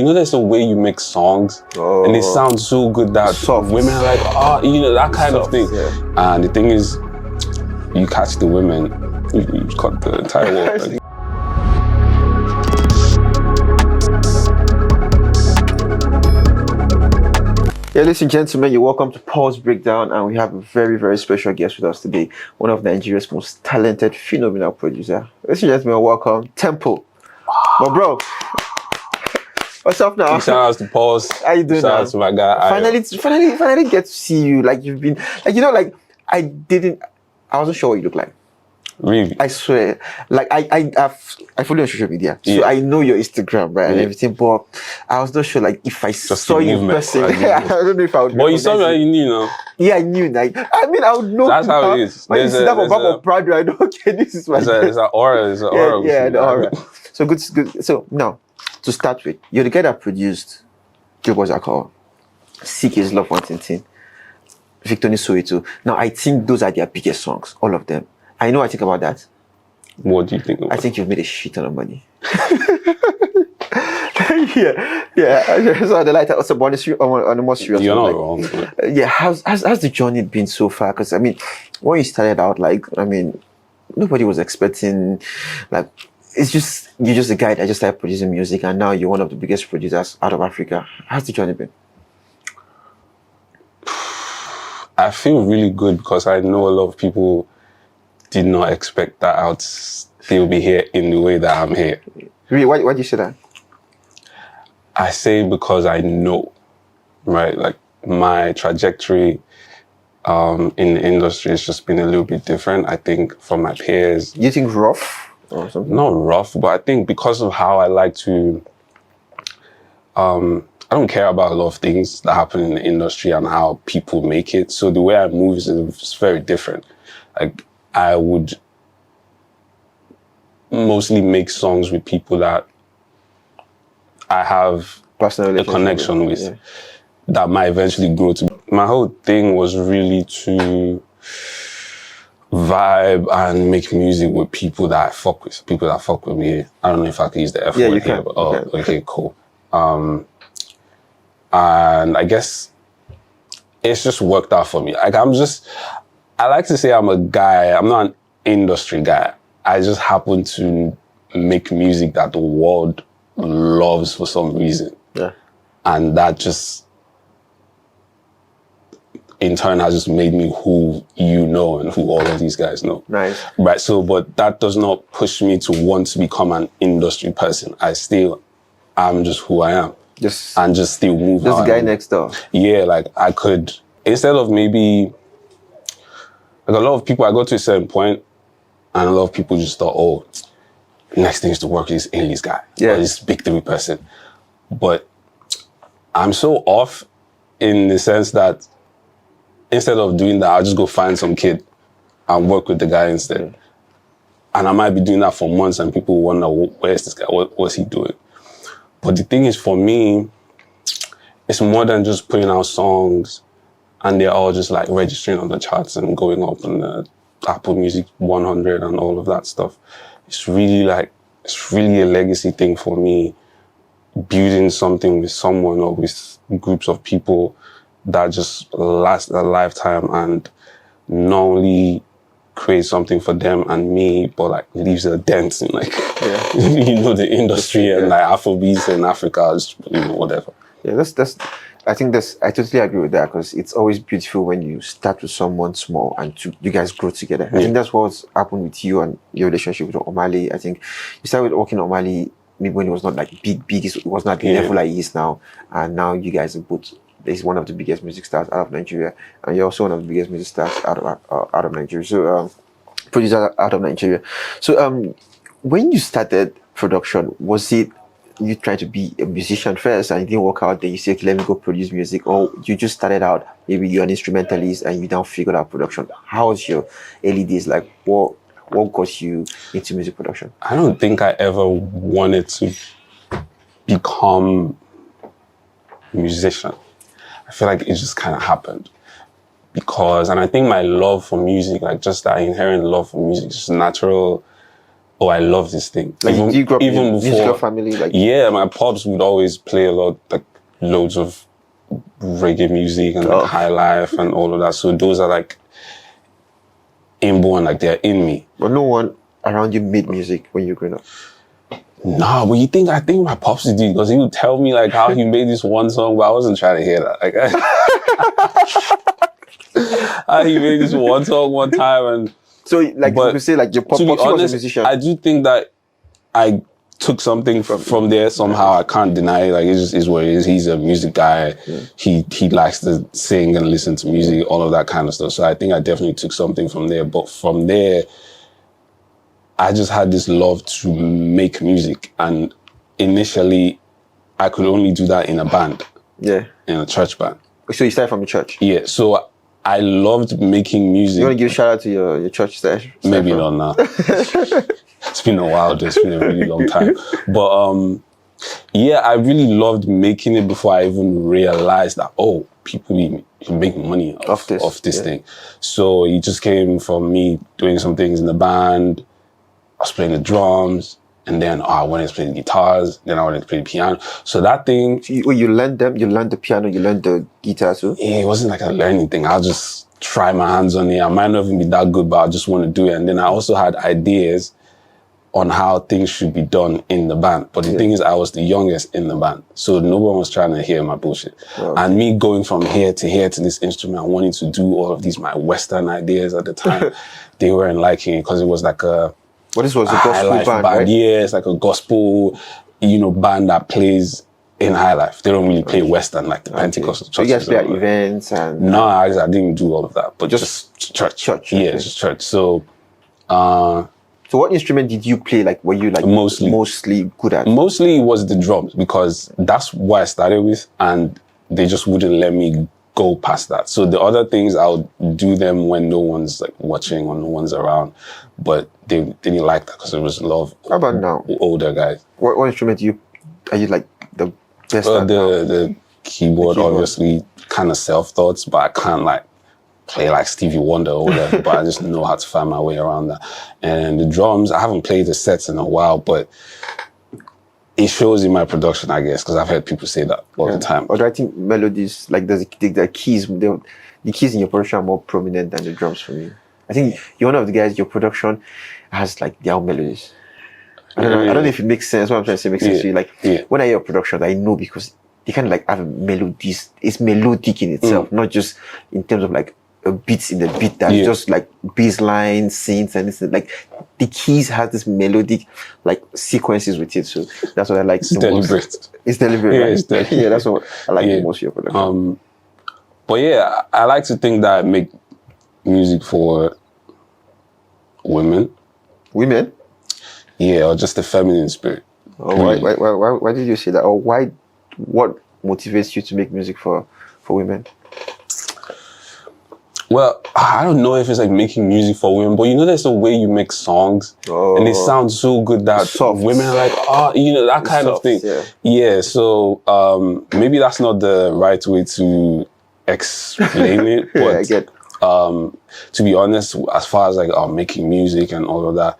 you know, there's a way you make songs, and they sound so good that women are like, you know, that kind of thing. Yeah. And the thing is, you catch the women, you cut the entire world. Yeah, ladies and gentlemen, you're welcome to Pulse Breakdown, and we have a very, very special guest with us today, one of Nigeria's most talented, phenomenal producer. Ladies and gentlemen, welcome, Tempoe. But bro, what's up now? Shout out to Pulse. How you doing? Shout out to my guy. Finally get to see you. Like you've been, like, you know, like I wasn't sure what you look like. Really? I swear. Like I follow you on social media, so I know your Instagram, right, and everything. But I was not sure, like, if I saw you in person. I don't know if I would. But you saw me, you knew, no? Yeah, I knew. Like, I mean, I would know. That's how it is. When you see that on back of Prado, I know. Okay, this is my. There's an aura. There's an aura. Yeah, the aura. So good. So now, to start with, you're the guy that produced What's that called? Seek His Love 110, Victory Soweto. Now, I think those are their biggest songs, all of them. I know I think about that. What do you think about? I think you've made a shit ton of money. yeah. So the lighter, also on the more serious. You're not like, wrong. Yeah, how's the journey been so far? Because I mean, when you started out, like, I mean, nobody was expecting, like, you're just a guy that just started producing music, and now you're one of the biggest producers out of Africa. How's the journey been? I feel really good because I know a lot of people did not expect that I would still be here in the way that I'm here. Really? Why do you say that? I say because I know, right? Like, my trajectory in the industry has just been a little bit different, I think, from my peers. You think rough or something? Not rough, but I think because of how I like to... I don't care about a lot of things that happen in the industry and how people make it. So the way I move is very different. Like, I would mostly make songs with people that I have a connection with, that might eventually grow to. My whole thing was really to vibe and make music with people that I fuck with, people that fuck with me. I don't know if I can use the F word here, but okay, cool. And I guess it's just worked out for me. Like, I like to say I'm a guy, I'm not an industry guy. I just happen to make music that the world loves for some reason. Yeah. And that just, in turn, has just made me who you know and who all of these guys know. Nice. Right, so, but that does not push me to want to become an industry person. I'm just who I am. And just still move. Just the guy next door. Yeah, like, I could, instead of maybe, like, a lot of people, I got to a certain point and a lot of people just thought, oh, next thing is to work with this A-list guy. Yeah. Or this big three person. But I'm so off in the sense that instead of doing that, I'll just go find some kid and work with the guy instead. And I might be doing that for months and people wonder, where's this guy? What's he doing? But the thing is, for me, it's more than just putting out songs and they're all just like registering on the charts and going up on the Apple Music 100 and all of that stuff. It's really a legacy thing for me, building something with someone or with groups of people that just last a lifetime and not only create something for them and me, but like leaves a dent in, like, you know, the industry and like Afrobeats in Africa, you know, whatever. Yeah, I totally agree with that, because it's always beautiful when you start with someone small and you guys grow together. I think that's what's happened with you and your relationship with Omali. I think you started working on Omali maybe when it was not like big, it was not the level like it is now. And now you guys are both, he's one of the biggest music stars out of Nigeria, and you're also one of the biggest music stars out of Nigeria. So, producer out of Nigeria. So, when you started production, was it you trying to be a musician first and it didn't work out, then you said, okay, let me go produce music, or you just started out, maybe you're an instrumentalist and you now figured out production? How was your early days? Like, what got you into music production? I don't think I ever wanted to become a musician. I feel like it just kind of happened. And I think my love for music, like just that inherent love for music, just natural oh, I love this thing. Like, even do you grow up in even a before, musical family? Like, yeah, my pops would always play a lot, like loads of reggae music and like high life and all of that. So those are like inborn, like they're in me. but no one around you made music when you were growing up. Nah, but I think my pops did, because he would tell me like how he made this one song, but I wasn't trying to hear that. Like, how he made this one song one time, and so like you could say like your to be pops was honest, a musician. I do think that I took something from there somehow. I can't deny it. Like, it just is what it is. He's a music guy. Yeah. He likes to sing and listen to music, all of that kind of stuff. So I think I definitely took something from there. But from there, I just had this love to make music. And initially, I could only do that in a band. Yeah. In a church band. So you started from a church? Yeah. So I loved making music. You want to give a shout out to your church stash? Maybe not now. It's been a while. It's been a really long time. But yeah, I really loved making it before I even realized that, oh, people make money off this thing. So it just came from me doing some things in the band. I was playing the drums, and then I wanted to play the guitars, then I wanted to play the piano. So that thing... So you learned them? You learned the piano, you learned the guitar too? Yeah, it wasn't like a learning thing. I'll just try my hands on it. I might not even be that good, but I just want to do it. And then I also had ideas on how things should be done in the band. But the thing is, I was the youngest in the band, so no one was trying to hear my bullshit. Okay. And me going from here to this instrument, wanting to do all of these, my Western ideas at the time, they weren't liking it, because it was like a... Well, this was a gospel band, right? Yeah, it's like a gospel, band that plays in high life. They don't really play Western like the Pentecostal churches. So you guys play at events and... No, I didn't do all of that, but just church. Church. Yeah, just church. So... So what instrument did you play? Like, were you like mostly good at? Mostly it was the drums, because that's what I started with, and they just wouldn't let me go past that. So the other things, I would do them when no one's like watching or no one's around, but they didn't like that, because it was a lot of How about now? Older guys. What instrument are you like the best at? The keyboard, obviously, kind of self-taught, but I can't like play like Stevie Wonder or whatever, but I just know how to find my way around that. And the drums, I haven't played the sets in a while, but it shows in my production, I guess, because I've heard people say that all the time. But I think melodies, like the keys, the keys in your production are more prominent than the drums for me. I think you're one of the guys, your production has like their own melodies. I don't know if it makes sense. What I'm trying to say makes sense to you. Like, when I hear productions, I know, because they kind of like have melodies. It's melodic in itself, not just in terms of like beats in the beat that's just like bass line, synths, and it's like the keys have this melodic like sequences with it. So that's what I like. It's deliberate. It's deliberate. Yeah, right? it's deliberate. Yeah, that's what I like the most of your production. But yeah, I like to think that I make music for women. Women? Yeah, or just the feminine spirit. Oh, why did you say that? Or what motivates you to make music for women? Well, I don't know if it's like making music for women, but there's a way you make songs, and they sound so good that women are like, that kind of thing. Yeah, so maybe that's not the right way to explain it, but I get. To be honest, as far as like making music and all of that,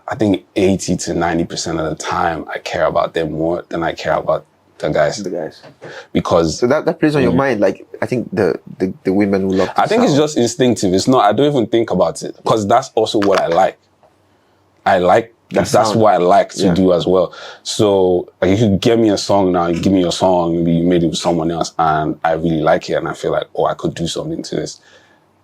I think 80 to 90% of the time I care about them more than I care about the guys. Because... So that plays on your mind, like, I think the women who love I think it's just instinctive. It's not, I don't even think about it, because that's also what I like. That's what I like to do as well. So like, if you give me a song now, you give me a song, maybe you made it with someone else, and I really like it, and I feel like, I could do something to this.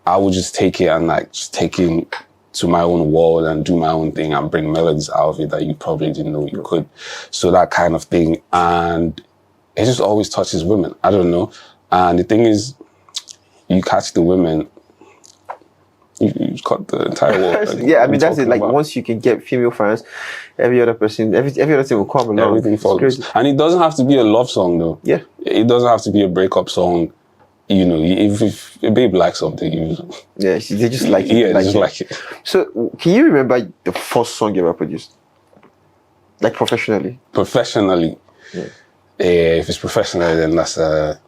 I would just take it and like just take it to my own world and do my own thing and bring melodies out of it that you probably didn't know you could. So that kind of thing. And it just always touches women. I don't know. And the thing is, you catch the women, you cut the entire world. Like, yeah, I mean, that's it. Like, once you can get female fans, every other person, every other thing will come along. Everything follows. And it doesn't have to be a love song, though. Yeah. It doesn't have to be a breakup song. If a babe likes something, they just like it. Yeah, they just like it. So, can you remember the first song you ever produced? Like, professionally? Professionally? Yeah. If it's professionally, then that's it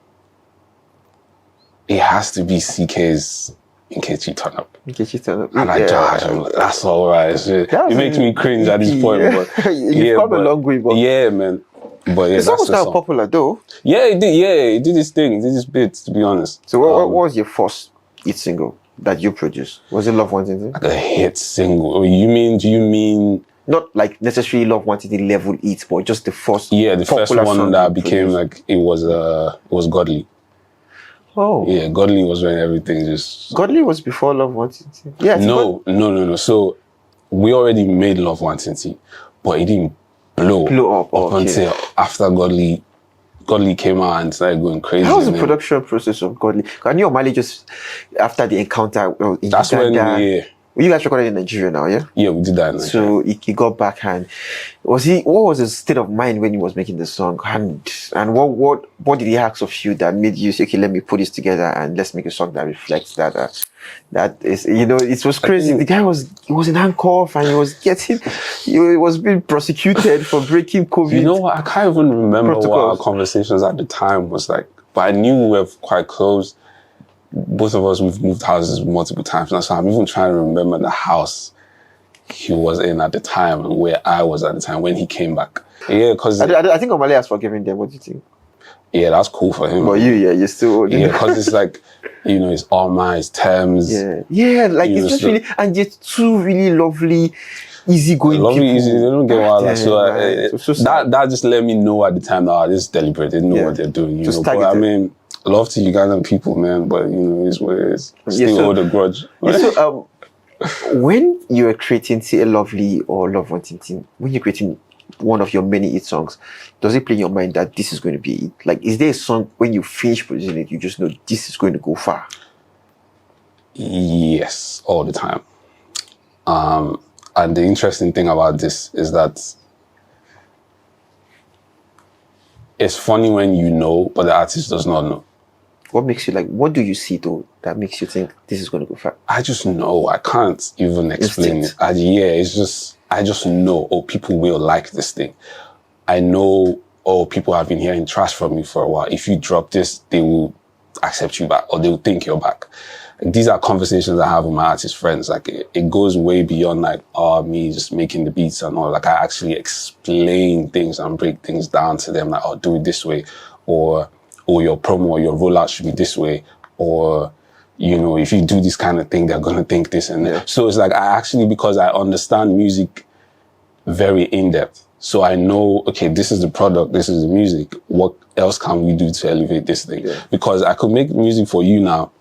has to be CK's in case you turn up. In case you turn up. And I Josh, I'm like, that's all right. It makes me cringe at this point. But You've come a long way, but yeah, man. But yeah, the song that's was the kind song. of popular though. Yeah, it did. Yeah, it did this thing. It did this bit. To be honest. So what was your first hit single that you produced? Was it Love Wanting? Like a hit single? Or do you mean? Not like necessarily Love Wanting level hit, but just the first. Yeah, the first popular one song that you became produced. like it was Godly. Oh. Yeah, Godly was when everything just. Godly was before Love Wanting. Yeah. I think No. So we already made Love Wanting, but it didn't blow up. Okay. Until after Godly came out and started going crazy. How was the production process of Godly? I knew Omale just after the encounter in That's Uganda. You guys recorded in Nigeria now, yeah? Yeah, we did that in Nigeria. So he got back, and what was his state of mind when he was making the song? And what did he ask of you that made you say, okay, let me put this together and let's make a song that reflects that that is, it was crazy. The guy he was in handcuff and he was being prosecuted for breaking COVID. You know what? I can't even remember protocols. what our conversations at the time was like, but I knew we were quite close. Both of us, we've moved houses multiple times now, so I'm even trying to remember the house he was in at the time and where I was at the time when he came back. Yeah, because I think Omale has forgiven them. What do you think? Yeah, that's cool for him. But you're still yeah, because it's like, it's Alma, it's Thames. Yeah, like it's just really, and yet two really lovely, easygoing people. Easy. They don't get wild. So sad. that just let me know at the time that this is deliberate. They know what they're doing. Just but I mean, love to Ugandan people, man. But it's what it is. Still hold a grudge. So when you are creating, say, a Lovely or Love Wanting, when you're creating one of your many hit songs, does it play in your mind that this is going to be it? Like, is there a song when you finish producing it, you just know this is going to go far? Yes, all the time. And the interesting thing about this is that it's funny when you know, but the artist does not know. What makes you what do you see though that makes you think this is going to go far? I just know. I can't even explain it. I just know, people will like this thing. I know, people have been hearing trash from you for a while. If you drop this, they will accept you back or they will think you're back. These are conversations I have with my artist friends. Like it goes way beyond me just making the beats and all. Like I actually explain things and break things down to them. Like, do it this way, or your promo or your rollout should be this way, or if you do this kind of thing, they're gonna think this and that. So it's like because I understand music very in depth. So I know, okay, this is the product, this is the music. What else can we do to elevate this thing? Yeah. Because I could make music for you now.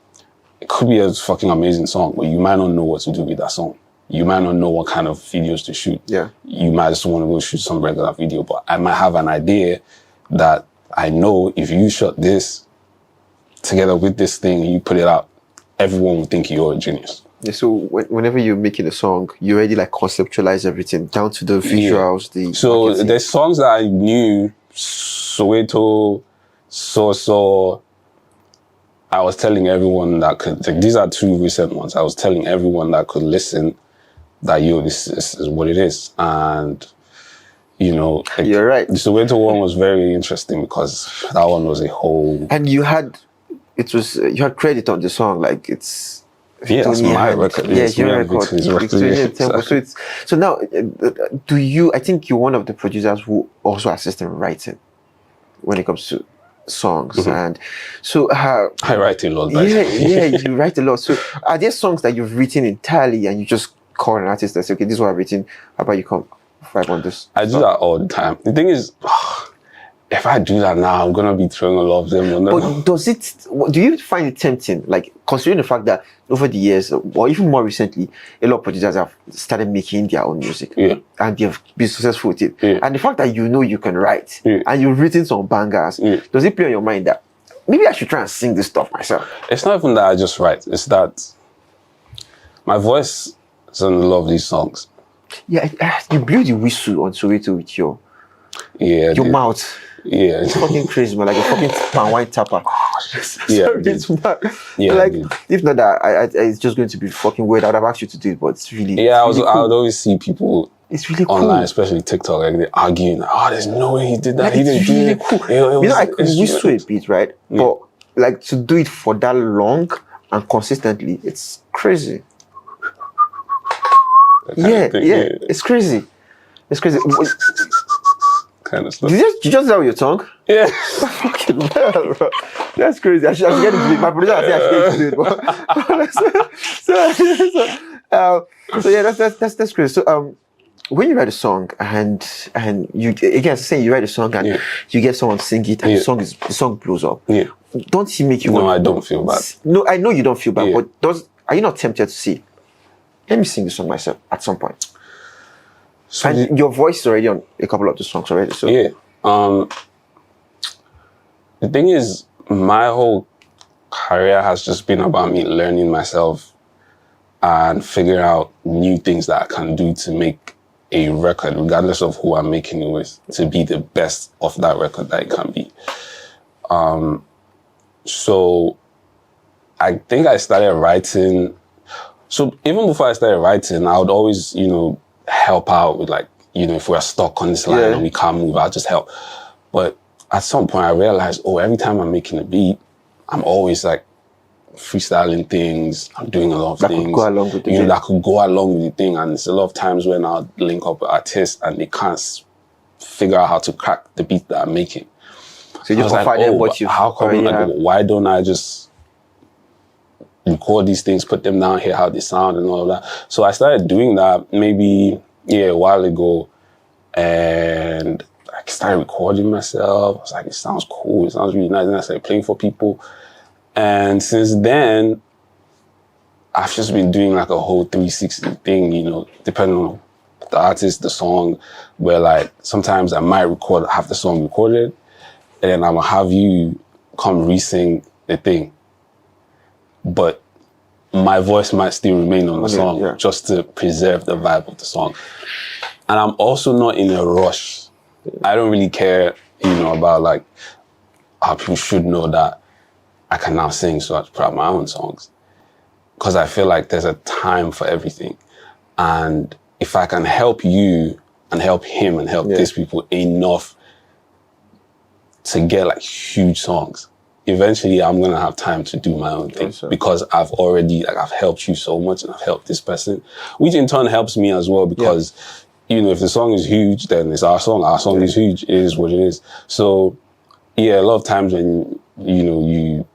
It could be a fucking amazing song, but you might not know what to do with that song. You might not know what kind of videos to shoot. Yeah. You might just want to go shoot some regular video, but I might have an idea that I know if you shot this together with this thing and you put it out, everyone will think you're a genius. Yeah, so whenever you're making a song, you already conceptualize everything down to the visuals. So there's songs that I knew, Soweto, So. I was telling everyone that these are two recent ones. I was telling everyone that could listen that, this is what it is. And, you're right. The Soweto one was very interesting because that one was a whole... And you had credit on the song, it's... Yeah, that's my record. Yeah, it's your record. Tempoe. So now, I think you're one of the producers who also assist in writing when it comes to songs. Mm-hmm. And so I write a lot. You write a lot. So are there songs that you've written entirely and you just call an artist and say, okay, this is what I've written, how about you come vibe on this? I do that all the time. The thing is, if I do that now, I'm gonna be throwing a lot of them. But do you find it tempting, considering the fact that over the years, or even more recently, a lot of producers have started making their own music, and they've been successful with it, and the fact that you can write, and you've written some bangers, does it play on your mind that maybe I should try and sing this stuff myself? It's not even that I just write, it's that my voice is in a lot of these songs. Yeah, you blew the whistle on Soweto with your mouth. Yeah, it's fucking crazy, man. Like a fucking pan white tapper. It's mad. If not that, it's just going to be fucking weird. I would have asked you to do it, but it's really I would always see people. It's really cool. Online, especially TikTok, they're arguing. There's no way he did that. He didn't do it. Cool. I could whistle a bit, right? But to do it for that long and consistently, it's crazy. That kind of thing, It's crazy. It's crazy. Kind of stuff. You just know your tongue? Yeah. Fucking hell, bro. That's crazy. I should get into it. My producer I should get into it. So yeah, that's crazy. So when you write a song and you again saying you write a song and you get someone to sing it and the song blows up. Yeah. Don't he make you No, I don't feel bad. No, I know you don't feel bad, but are you not tempted to say, let me sing the song myself at some point? So and your voice is already on a couple of the songs already. So yeah. The thing is, my whole career has just been about me learning myself and figuring out new things that I can do to make a record, regardless of who I'm making it with, to be the best of that record that it can be. So I think I started writing. So even before I started writing, I would always, help out with if we're stuck on this line and we can't move, I'll just help. But at some point I realized, every time I'm making a beat, I'm always freestyling things. I'm doing a lot of things. Could go along with the that could go along with the thing. And it's a lot of times when I'll link up with artists and they can't figure out how to crack the beat that I'm making. So you just them what you how come why don't I just record these things, put them down, hear how they sound and all of that. So I started doing that maybe a while ago, and I started recording myself. I was like, it sounds cool, it sounds really nice, and I started playing for people. And since then, I've just been doing a whole 360 thing, depending on the artist, the song, where sometimes I might have the song recorded, and then I'm gonna have you come re-sing the thing. But my voice might still remain on the song just to preserve the vibe of the song. And I'm also not in a rush. I don't really care, about how people should know that I can now sing, so I put out my own songs. Because I feel like there's a time for everything. And if I can help you and help him and help these people enough to get huge songs, eventually I'm going to have time to do my own thing because I've already, I've helped you so much and I've helped this person, which in turn helps me as well because, if the song is huge, then it's our song. Our song is huge. It is what it is. So, a lot of times when, you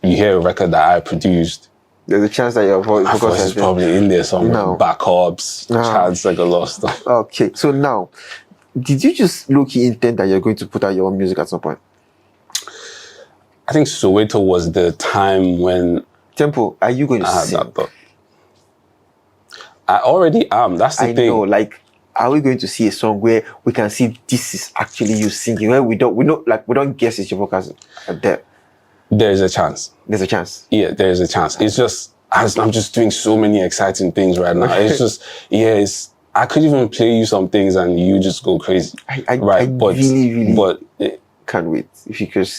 hear a record that I produced, there's a chance that your voice is probably in there somewhere. No. Backups, chants, a lot of stuff. Okay. So now, did you just low-key intend that you're going to put out your own music at some point? I think Soweto was the time when... Tempoe, are you going to sing? That thought. I already am. That's the thing. I know, are we going to see a song where we can see this is actually you singing, where we don't guess it's your vocals there? There's a chance. There's a chance? Yeah, there's a chance. It's just, I'm just doing so many exciting things right now. It's just, I could even play you some things and you just go crazy. I really can't wait if you could.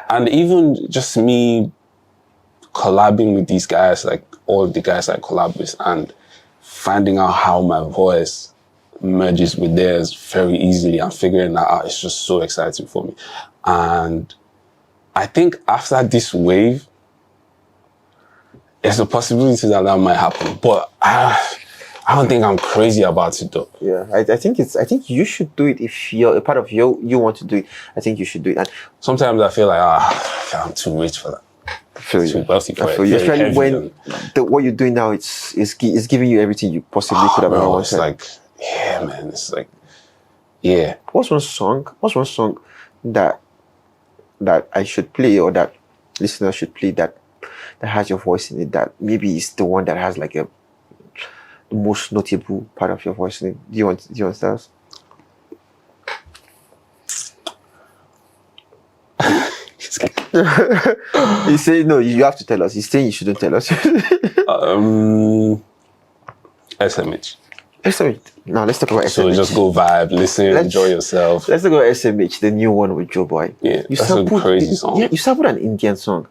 And even just me collabing with these guys, all the guys I collab with, and finding out how my voice merges with theirs very easily and figuring that out, it's just so exciting for me. And I think after this wave, there's a possibility that might happen, but I don't think I'm crazy about it though. Yeah, I think you should do it if you're a part of you want to do it. I think you should do it. And sometimes I feel I'm too rich for that. Too wealthy for it. Especially when what you're doing now is giving you everything you possibly could have ever wanted. It's man. What's one song that I should play or that listeners should play that has your voice in it, that maybe is the one that has the most notable part of your voice in it? Do you want to tell us? You say no, you have to tell us. He's saying you shouldn't tell us. SMH. SMH. Now let's talk about SMH. So just go vibe, listen, enjoy yourself. Let's talk about SMH, the new one with Joe Boy. Yeah, that's a crazy song. You sampled an Indian song.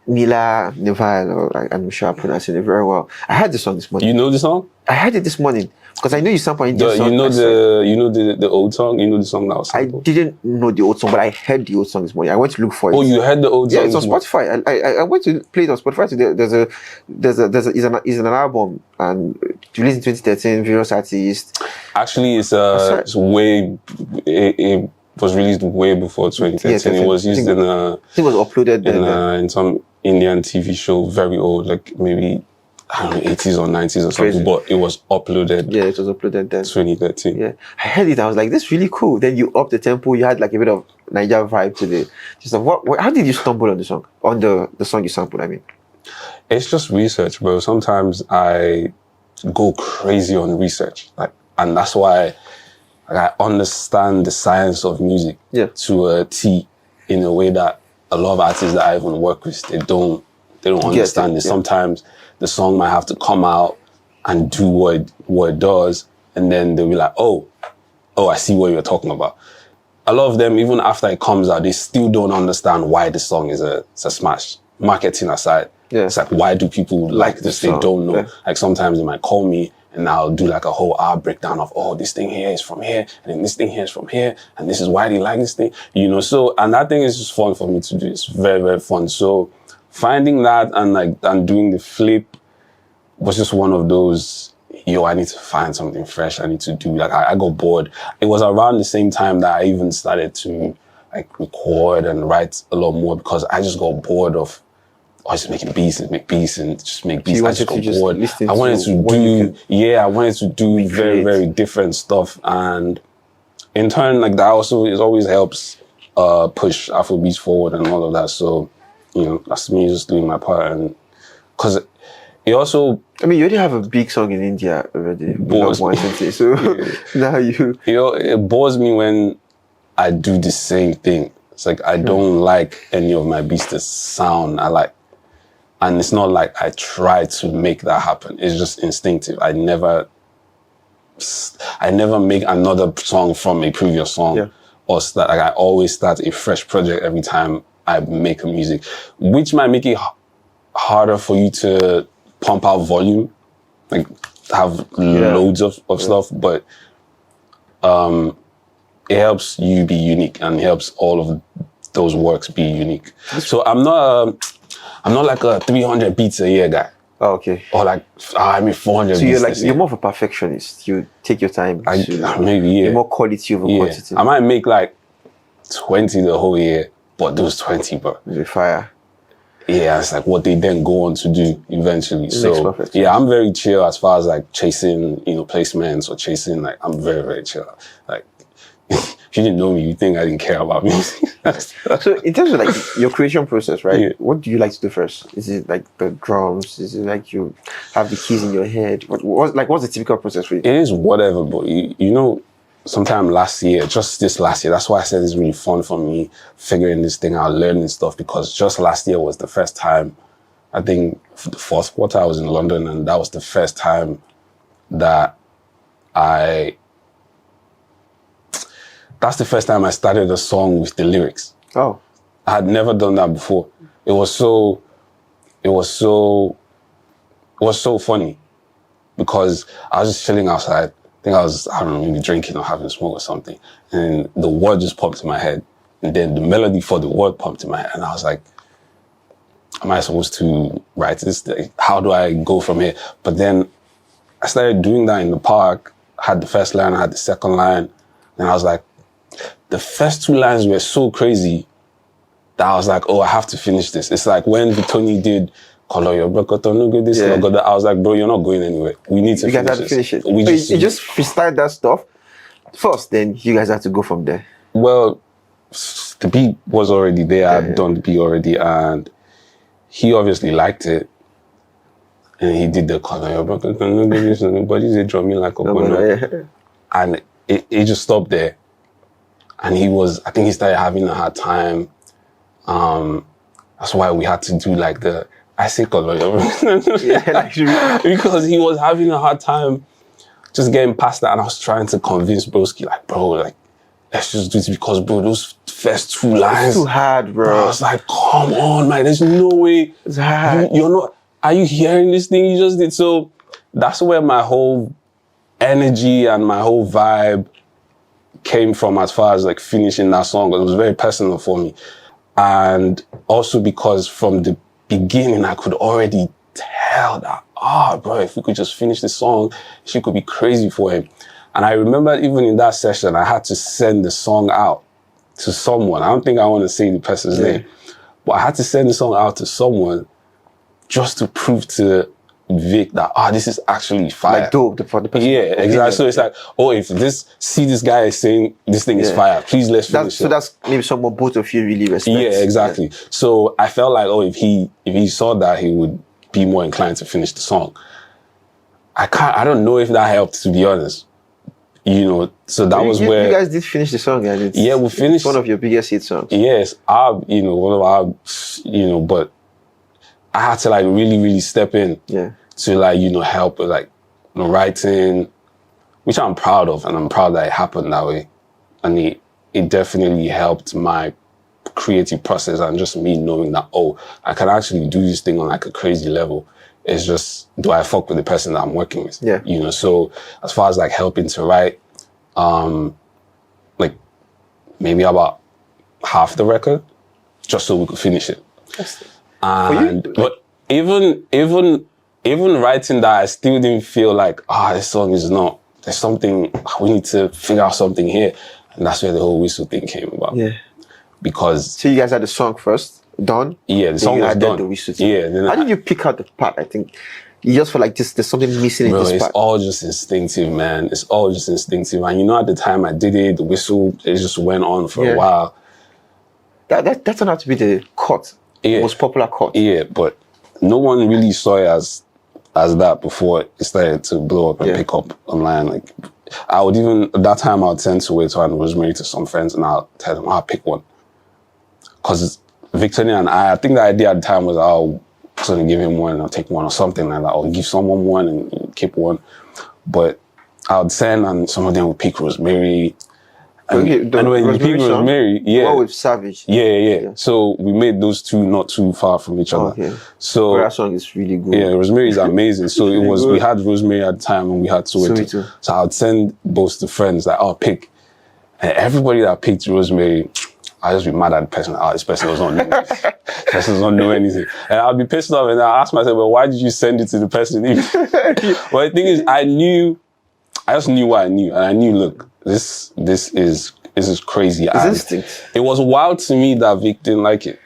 Mila Neville, or I'm sure I'm pronouncing it very well. I heard the song this morning. You know the song? I heard it this morning because I know you sample Indian song. You know the old song? You know the song that was I sampled? didn't know the old song, but I heard the old song this morning. I went to look for it. Oh, you heard the old song? Yeah, it's on Spotify. I went to play it on Spotify today. It's an album and released in 2013. Various artists. Actually, it was released way before 2013. Yeah, it was used in a. It was uploaded in some Indian TV show, very old, like maybe I don't know, 80s or 90s or something. Crazy. But it was uploaded. Yeah, it was uploaded then. 2013. Yeah, I heard it. I was like, "This is really cool." Then you up the tempo. You had like a bit of Niger vibe to the. Just like, what? How did you stumble on the song? On the song you sampled? I mean, it's just research, bro. Sometimes I go crazy on research, and that's why I understand the science of music to a T, in a way that a lot of artists that I even work with, they don't understand it. Sometimes the song might have to come out and do what it does, and then they'll be like, oh, I see what you're talking about. A lot of them, even after it comes out, they still don't understand why the song is a smash. Marketing aside, it's like, why do people like this? They don't know. Like sometimes they might call me and I'll do like a whole hour breakdown of, oh, this thing here is from here, and then this thing here is from here, and this is why they like this thing, So, and that thing is just fun for me to do. It's very, very fun. So finding that and doing the flip was just one of those, I need to find something fresh. I need to do, I got bored. It was around the same time that I even started to record and write a lot more, because I just got bored of just making beats and make beats and just make beats. I just got bored. I wanted to do very, very different stuff. And in turn, that also, it always helps push Afrobeats forward and all of that. So, that's me just doing my part. And because it also... I mean, you already have a big song in India already. Bores me. So now you... it bores me when I do the same thing. It's like, I don't like any of my beats to sound and it's not like I try to make that happen. It's just instinctive. I never make another song from a previous song, or I always start a fresh project every time I make a music, which might make it harder for you to pump out volume, have loads of stuff, but it helps you be unique and helps all of those works be unique. So I'm not like a 300 beats a year guy. Oh, okay. Or 400 so beats. You're more of a perfectionist. You take your time. Maybe, You're more quality over quantity. I might make 20 the whole year, but those 20, bro. The fire. Yeah, it's what they then go on to do eventually. So, perfect. I'm very chill as far as chasing, placements or chasing, I'm very, very chill. If you didn't know me, you think I didn't care about music. So in terms of your creation process, right? Yeah. What do you like to do first? Is it the drums? Is it you have the keys in your head? What's the typical process for you? It is whatever, but sometime just this last year, that's why I said it's really fun for me figuring this thing out, learning stuff, because just last year was the first time, I think for the fourth quarter I was in London, and that was the first time that that's the first time I started a song with the lyrics. Oh. I had never done that before. It was so funny, because I was just chilling outside. I think I don't know, maybe drinking or having a smoke or something. And the word just popped in my head. And then the melody for the word popped in my head. And I was like, am I supposed to write this? How do I go from here? But then I started doing that in the park. I had the first line, I had the second line. And I was like, the first two lines were so crazy that I was like, oh, I have to finish this. It's like when Vitoni did Color Your Brokoto, no good this, no good that. I was like, bro, you're not going anywhere. We need to finish this. You just freestyle that stuff first, then you guys have to go from there. Well, the beat was already there. I'd done the beat already, and he obviously liked it. And he did the Color Your Brokoto, no good this, nobody they draw me like a bono. And it just stopped there. And I think he started having a hard time. That's why we had to do I say color. Because he was having a hard time just getting past that. And I was trying to convince Broski, bro, let's just do this, because, bro, those first 2 lines. It's too hard, bro. I was like, come on, man. There's no way. It's hard. You're not. Are you hearing this thing you just did? So that's where my whole energy and my whole vibe came from as far as like finishing that song. It was very personal for me. And also because from the beginning, I could already tell that, bro, if we could just finish the song, she could be crazy for him. And I remember even in that session, I had to send the song out to someone. I don't think I want to say the person's name, but I had to send the song out to someone just to prove to Vic that, this is actually fire. Like dope for the person. Yeah, exactly. So it's like, if this guy is saying this thing is fire, please let's finish it. So that's maybe someone both of you really respect. Yeah, exactly. Yeah. So I felt like, if he saw that, he would be more inclined to finish the song. I don't know if that helped, to be honest. So that was where... You guys did finish the song, and we finished... It's one of your biggest hit songs. Yes, one of our, but I had to like really, really step in to like, help with like writing, which I'm proud of, and I'm proud that it happened that way. And it definitely helped my creative process and just me knowing that, I can actually do this thing on like a crazy level. It's just, do I fuck with the person that I'm working with? Yeah. So as far as like helping to write, like maybe about half the record, just so we could finish it. But even writing that, I still didn't feel like, this song is not, there's something, we need to figure out something here. And that's where the whole whistle thing came about. Yeah. Because... So you guys had the song first? Done? Yeah, the song was done. How did you pick out the part? I think you just felt like there's something missing in this part. It's all just instinctive, man. It's all just instinctive. And at the time I did it, the whistle, it just went on for a while. That turned out to be the cut. Most popular cut. Yeah, but no one really saw it as that before it started to blow up and pick up online. Like I would even, at that time I would send Soweto and Rosemary to some friends and I'll tell them, I'll pick one. Because Victoria and I think the idea at the time was I'll sort of give him one and I'll take one or something like that. Or give someone one and keep one. But I would send and some of them would pick Rosemary. And when you pick Rosemary, What with Savage? Yeah. So we made those two not too far from each other. Okay. So that song is really good. Yeah, Rosemary is amazing. So it was, we had Rosemary at the time and we had Soweto. So I'd send both to friends like, pick. And everybody that picked Rosemary, I just be mad at the person. This person does not know anything. This person does not know anything. And I'll be pissed off and I'll ask myself, well, why did you send it to the person? Well, the thing is, I just knew what I knew. And I knew, look, this is crazy. It's instinct. It was wild to me that Vic didn't like it.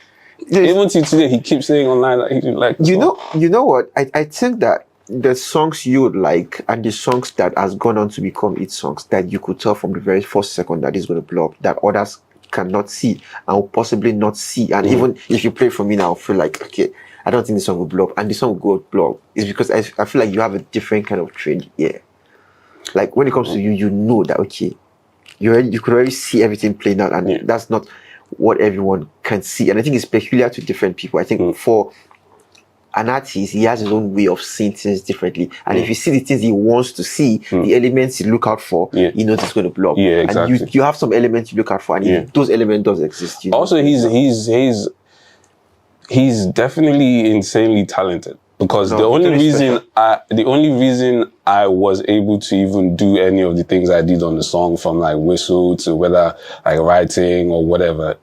Yes. Even till today, he keeps saying online that he didn't like it. You know what? I think that the songs you would like and the songs that has gone on to become hit songs that you could tell from the very first second that is going to blow up, that others cannot see and will possibly not see. And even if you play for me now, I'll feel like, okay, I don't think this song will blow up and this song will blow up. It's because I feel like you have a different kind of trade. Yeah. Like when it comes to you know that, okay, you could already see everything playing out and that's not what everyone can see. And I think it's peculiar to different people. I think for an artist, he has his own way of seeing things differently. And if you see the things he wants to see, the elements you look out for, you know it's going to blow up. Yeah, exactly. And you have some elements you look out for, and those elements does exist. Also, he's definitely insanely talented. Because the only reason I was able to even do any of the things I did on the song, from like whistle to whether like writing or whatever,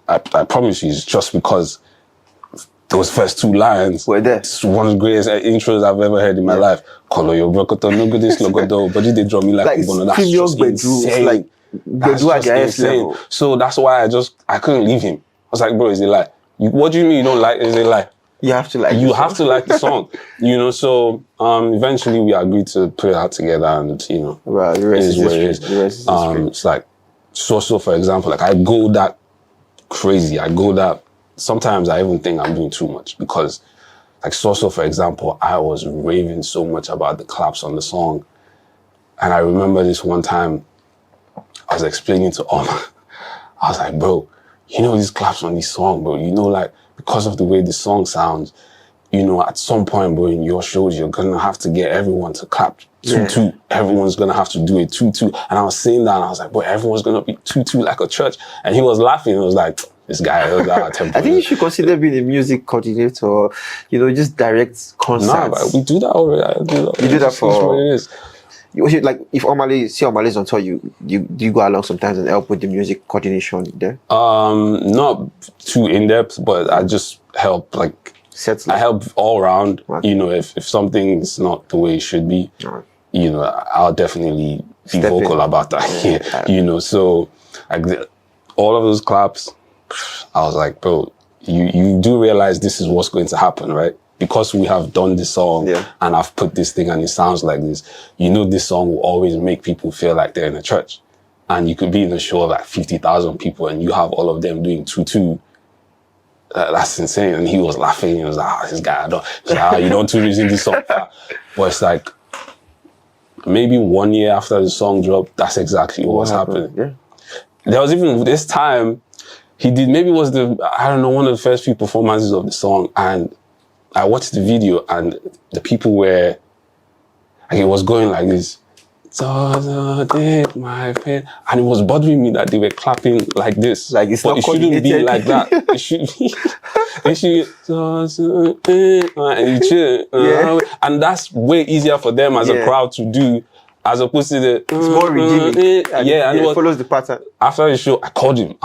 I promise you, it's just because those first 2 lines were there. It's one of the greatest intros I've ever heard in my life. Color your brokoto, no good this logodo, but they draw me like Ubono. That's just insane. Like that's just insane. So that's why I couldn't leave him. I was like, bro, is it like, what do you mean you don't like? Is it like? You have to like. You have to like the song, So eventually we agreed to put it out together, and well, the rest is what it is. It's like so for example, like I go that crazy. I go that. Sometimes I even think I'm doing too much because, like so for example, I was raving so much about the claps on the song, and I remember this one time I was explaining to Omar. I was like, bro, these claps on this song, bro. Like, because of the way the song sounds, you know, at some point, bro, in your shows, you're gonna have to get everyone to clap 2-2. Everyone's gonna have to do it 2-2. And I was saying that, and I was like, boy, everyone's gonna be 2-2 like a church. And he was laughing. He was like, this guy was out of Tempoe. I think you should consider being a music coordinator, you know, just direct concerts. Nah, but we do that already. You do that for what it is. You should, like, if Omale's on tour, you go along sometimes and help with the music coordination there? Not too in depth, but I just help, like, I help all around. Okay. You know, if something's not the way it should be, you know, I'll definitely be vocal about that. You know, so all of those claps, I was like, bro, you do realize this is what's going to happen, right? Because we have done this song and I've put this thing and it sounds like this, you know, this song will always make people feel like they're in a church. And you could be in a show of like 50,000 people and you have all of them doing 2-2. That's insane. And he was laughing. He was like, this guy, you don't too using this song. But it's like, maybe 1 year after the song dropped, that's exactly what was happening. Yeah. There was even this time, he did, maybe it was one of the first few performances of the song. And I watched the video and the people were, like, it was going like this. Take my pen. And it was bothering me that they were clapping like this. Like, it's but not it shouldn't be like that. It should be, and that's way easier for them as a crowd to do, as opposed to the, it's more redeeming. And it follows the pattern. After the show, I called him.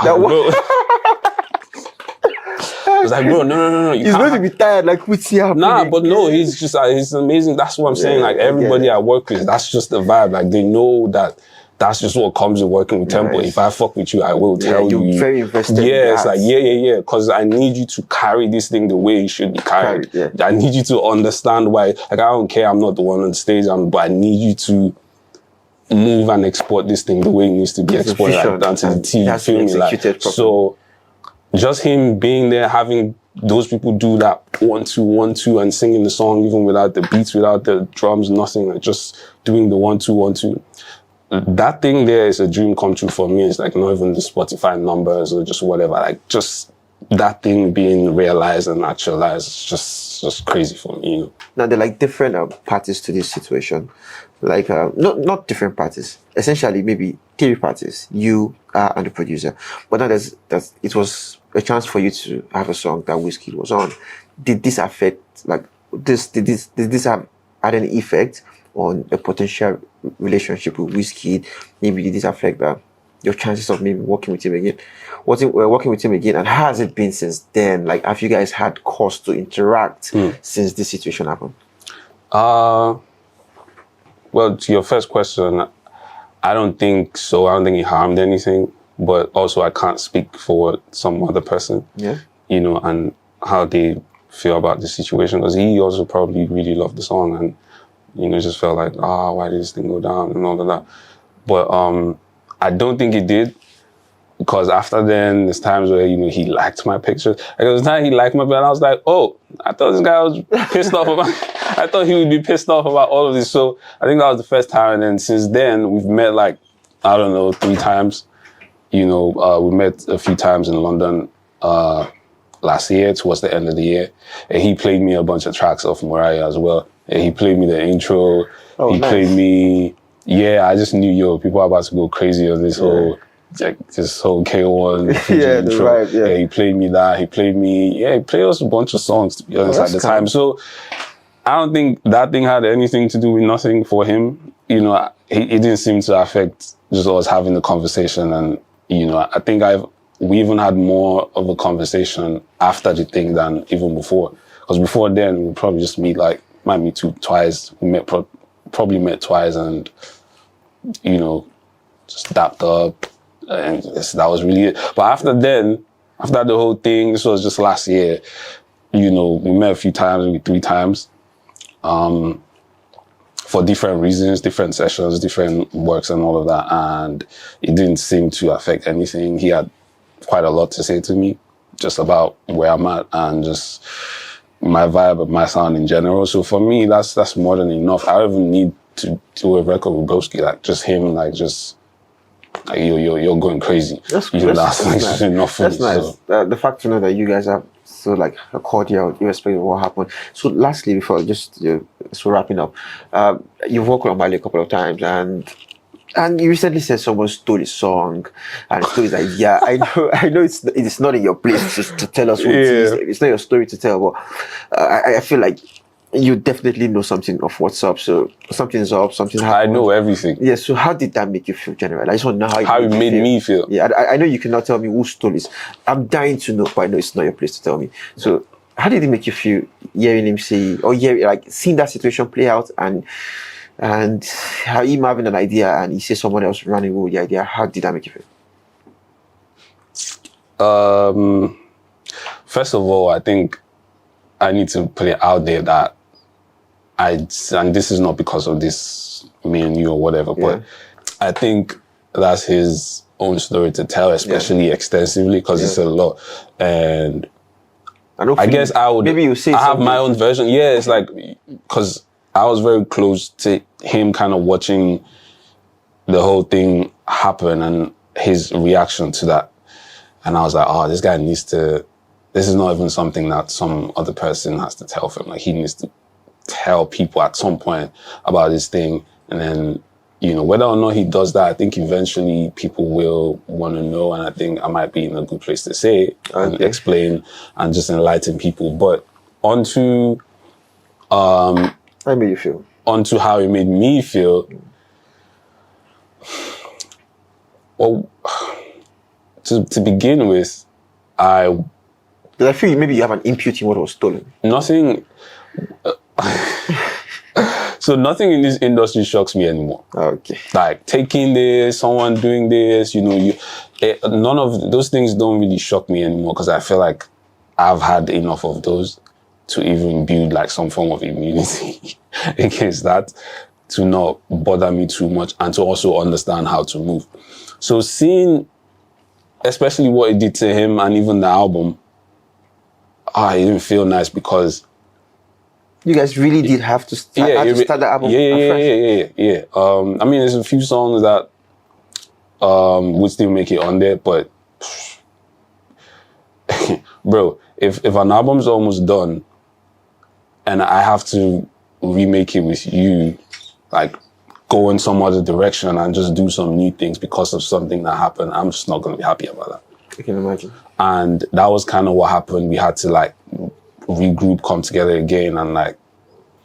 I was like, bro, no. He's going to be tired, like, what's happening? Nah, but no, he's just, he's amazing. That's what I'm saying. Like, everybody I work with, that's just the vibe. Like, they know that that's just what comes with working with Tempoe. If I fuck with you, I will tell you. You're very invested. Yeah, it's like, yeah. Because I need you to carry this thing the way it should be carried. I need you to understand why. Like, I don't care, I'm not the one on stage, but I need you to move and export this thing the way it needs to be exported. Like, down to the T. You feel me? Like, so, just him being there, having those people do that 1-2 and singing the song even without the beats, without the drums, nothing, like just doing the 1-2. That thing there is a dream come true for me. It's like not even the Spotify numbers or just whatever. Like just that thing being realized and actualized is just crazy for me. You know? Now there are like different parties to this situation. Like not different parties. Essentially, maybe 3 parties. You and the producer. But now it was a chance for you to have a song that Wizkid was on. Did this affect did this have had any effect on a potential relationship with Wizkid? Maybe did this affect your chances of maybe working with him again? Working with him again, and how has it been since then? Like, have you guys had cause to interact since this situation happened? Well, to your first question, I don't think so. I don't think he harmed anything, but also I can't speak for some other person. Yeah. You know, and how they feel about the situation, because he also probably really loved the song and, you know, just felt like, why did this thing go down and all of that. But I don't think he did, because after then, there's times where, you know, he liked my pictures. Like, there was a time he liked my picture, and I was like, oh, I thought this guy was pissed off about, I thought he would be pissed off about all of this. So I think that was the first time. And then since then, we've met like, I don't know, 3 times. You know, we met a few times in London last year, towards the end of the year. And he played me a bunch of tracks off Mariah as well. And he played me the intro. He played me, I just knew, people are about to go crazy on this whole, like, this whole K1 intro. Right, yeah. He played me that. He played us a bunch of songs, to be honest, at the time. So I don't think that thing had anything to do with nothing for him. You know, it didn't seem to affect just us having the conversation. And, you know, I think we even had more of a conversation after the thing than even before. Because before then, we'd probably just meet twice. We probably met twice and, you know, just dapped up. And that was really it. But after the whole thing, this was just last year, you know, we met a few times, maybe 3 times. For different reasons, different sessions, different works and all of that. And it didn't seem to affect anything. He had quite a lot to say to me, just about where I'm at and just my vibe of my sound in general. So for me, that's more than enough. I don't even need to do a record with Broski, like just him, like just, like, you're going crazy. That's you know, that's nice. enough for That's me. nice. So. The fact to know that you guys have so like cordial, irrespective of what happened. So lastly, before just so wrapping up, you've worked with Omale a couple of times, and you recently said someone stole his song, and stole his idea. I know it's not in your place just to tell us what it is. It's not your story to tell, but I feel like you definitely know something of what's up. So something's up, something happened. I know everything. Yeah. So how did that make you feel, generally? I just want to know How it made me feel. Yeah. I know you cannot tell me who stole it. I'm dying to know, but I know it's not your place to tell me. So how did it make you feel hearing him say, or seeing that situation play out, and how him having an idea and he says someone else running with the idea? How did that make you feel? First of all, I think I need to put it out there that and this is not because of this, me and you or whatever, but I think that's his own story to tell, especially extensively, because it's a lot. And I guess I would, maybe you say I have my own version. Yeah, it's like, because I was very close to him kind of watching the whole thing happen and his reaction to that. And I was like, oh, this guy needs to, this is not even something that some other person has to tell him. Like, he needs to tell people at some point about this thing. And then, you know, whether or not he does that, I think eventually people will want to know. And I think I might be in a good place to say and explain and just enlighten people. But onto how made you feel? Onto how it made me feel. Well, to begin with, I feel maybe you have an impute in what was stolen. Nothing. So nothing in this industry shocks me anymore. Okay. Like taking this, someone doing this, you know, none of those things don't really shock me anymore, because I feel like I've had enough of those to even build like some form of immunity against that, to not bother me too much, and to also understand how to move. So seeing, especially what it did to him and even the album, it didn't feel nice, because you guys really did have to start the album afresh. Yeah. I mean, there's a few songs that would still make it on there, but bro, if an album's almost done and I have to remake it with you, like go in some other direction and just do some new things because of something that happened, I'm just not going to be happy about that. I can imagine. And that was kind of what happened. We had to like regroup, come together again, and like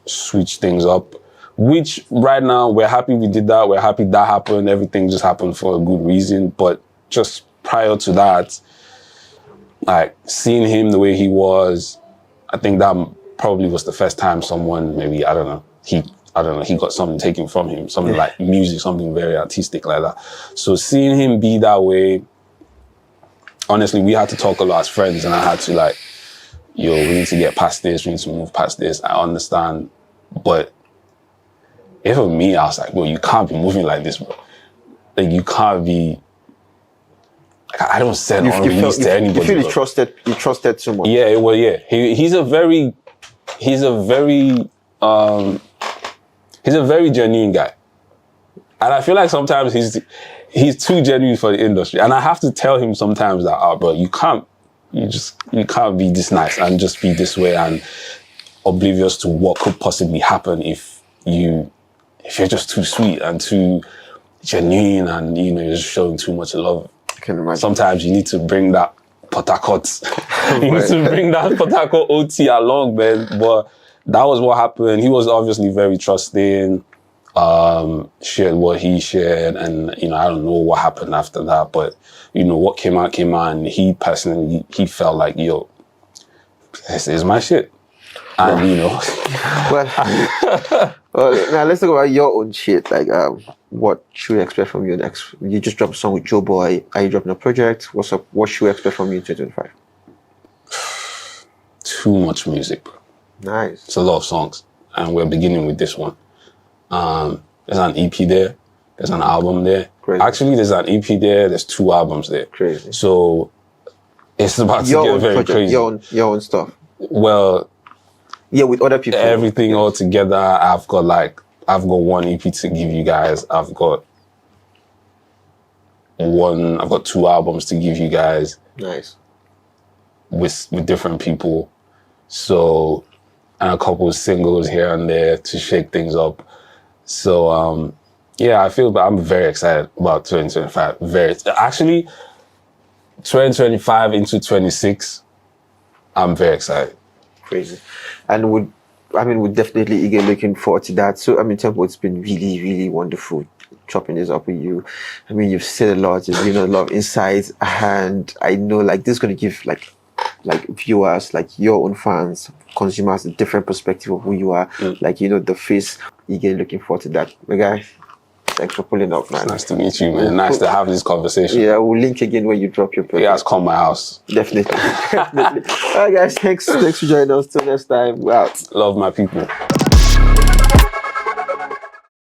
switch things up, which right now we're happy we did that. We're happy that happened. Everything just happened for a good reason. But just prior to that, like seeing him the way he was, I think that probably was the first time someone, maybe, I don't know, he got something taken from him, something like music, something very artistic like that. So seeing him be that way, honestly, we had to talk a lot as friends, and I had to like, yo, we need to get past this, we need to move past this. I understand. But if for me, I was like, bro, you can't be moving like this, bro. Like, you can't be, like, I don't send on release to anybody. You feel you trusted too much. Yeah, well, yeah. He's a very genuine guy. And I feel like sometimes he's too genuine for the industry. And I have to tell him sometimes that, bro, you can't be this nice and just be this way and oblivious to what could possibly happen if you're just too sweet and too genuine, and, you know, you're just showing too much love. I can imagine. Sometimes you need to bring that Potakot. You need to bring that Potakot OT along, man. But that was what happened. He was obviously very trusting, shared what he shared, and, you know, I don't know what happened after that, but, you know, what came out, and he personally, he felt like, yo, this is my shit. And, you know. Well, now let's talk about your own shit. Like, what should we expect from you next? You just dropped a song with Joe Boy. Are you dropping a project? What's up? What should we expect from you in 2025? Too much music, bro. Nice. It's a lot of songs. And we're beginning with this one. There's an EP there. There's an album there. Crazy. Actually, there's an EP there. There's 2 albums there. Crazy. So it's about to get very crazy. Your own stuff. Well, yeah, with other people. Everything all together. I've got 1 EP to give you guys. I've got 2 albums to give you guys. Nice. with different people. So, and a couple of singles here and there to shake things up. So, yeah, I'm very excited about 2025. Actually, 2025 into 26, I'm very excited. Crazy. And we're definitely eager looking forward to that. So, Tempoe, it's been really, really wonderful chopping this up with you. You've said a lot, you've given a lot of insights, and I know like this is going to give like viewers, like your own fans, consumers, a different perspective of who you are. Like, the face, eager looking forward to that. My guy, thanks for pulling up, man. It's nice to meet you, man. Nice to have this conversation. Yeah, we'll link again when you drop your project. You guys come my house. Definitely. Definitely. All right, guys. Thanks for joining us. Till next time. We're out. Love my people.